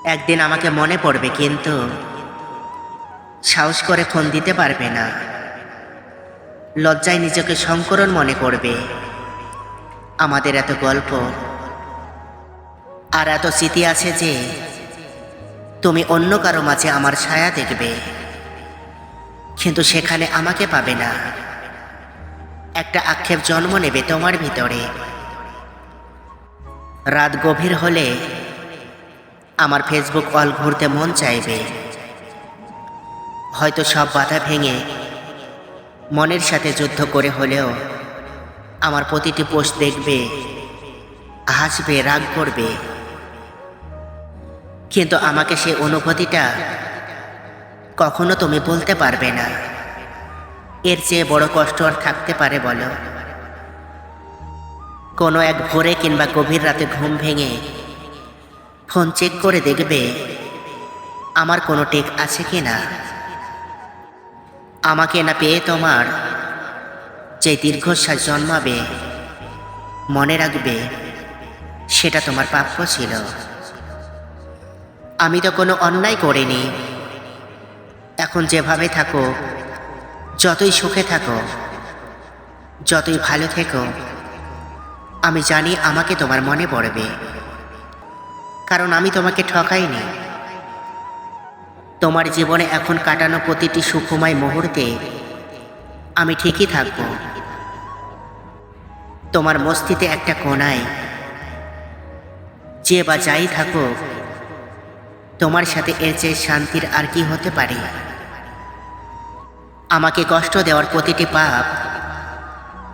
একদিন আমাকে মনে পড়বে, কিন্তু সাহস করে ফোন দিতে পারবে না। লজ্জায় নিজেকে সংকরণ মনে করবে। আমাদের এত গল্প আর এত স্মৃতি আছে যে তুমি অন্য কারো মাঝে আমার ছায়া দেখবে, কিন্তু সেখানে আমাকে পাবে না। একটা আক্ষেপ জন্ম নেবে তোমার ভিতরে। রাত গভীর হলে আমার ফেসবুক অল ঘুরতে মন চাইবে। হয়তো সব বাধা ভেঙে মনের সাথে যুদ্ধ করে হলেও আমার প্রতিটি পোস্ট দেখবে, হাসবে, রাগ করবে। কিন্তু আমাকে সেই অনুভূতিটা কখনো তুমি বলতে পারবে না। এর চেয়ে বড় কষ্ট আর থাকতে পারে বলো? কোনো এক ভোরে কিংবা গভীর রাতে ঘুম ভেঙে ফোন চেক করে দেখবে আমার কোনো টেক আছে কি না। আমাকে না পেয়ে তোমার যে দীর্ঘশ্বাস জন্মাবে, মনে রাখবে সেটা তোমার প্রাপ্য ছিল। আমি তো কোনো অন্যায় করিনি। এখন যেভাবে থাকো, যতই সুখে থাকো, যতই ভালো থেকো, আমি জানি আমাকে তোমার মনে পড়বে। কারণ আমি তোমাকে ঠকাইনি। তোমার জীবনে এখন কাটানো প্রতিটি সুখময় মুহূর্তে আমি ঠিকই থাকব। তোমার মস্তিতে একটা কোণায় যে বা যাই থাকো, তোমার সাথে এর চেয়ে শান্তির আর কি হতে পারে। আমাকে কষ্ট দেওয়ার প্রতিটি পাপ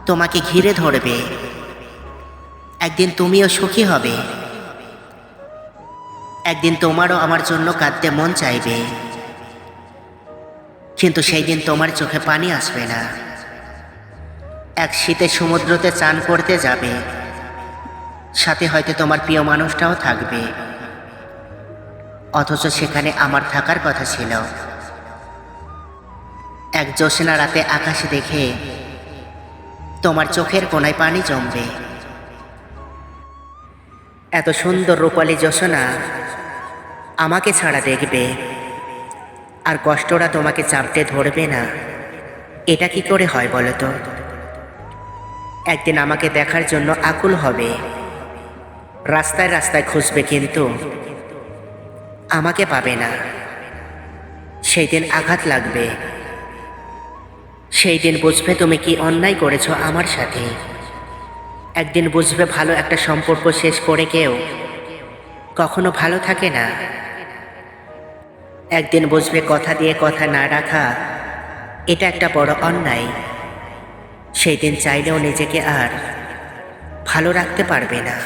তোমাকে ঘিরে ধরবে। একদিন তুমিও সুখী হবে। একদিন তোমারও আমার জন্য কাঁদতে মন চাইবে, কিন্তু সেই দিন তোমার চোখে পানি আসবে না। এক শীতে সমুদ্রতে চান করতে যাবে, সাথে হয়তো তোমার প্রিয় মানুষটাও থাকবে, অথচ সেখানে আমার থাকার কথা ছিল। এক জ্যোৎস্না রাতে আকাশে দেখে তোমার চোখের কোণায় পানি জমবে। এত সুন্দর রূপালী জ্যোৎস্না আমাকে ছাড়া দেখবে, আর কষ্টটা তোমাকে চাপতে ধরবে না। এটা কি করে হয় বলো তো? একদিন আমাকে দেখার জন্য আকুল হবে, রাস্তায় রাস্তায় খুঁজবে, কিন্তু আমাকে পাবে না। সেই দিন আঘাত লাগবে। সেই দিন বুঝবে তুমি কি অন্যায় করেছো আমার সাথে। একদিন বুঝবে ভালো একটা সম্পর্ক শেষ করে কেউ কখনো ভালো থাকে না। একদিন বুঝবে কথা দিয়ে কথা না রাখা এটা একটা বড় অন্যায়। সেই দিন চাইলেও নিজেকে আর ভালো রাখতে পারবে না।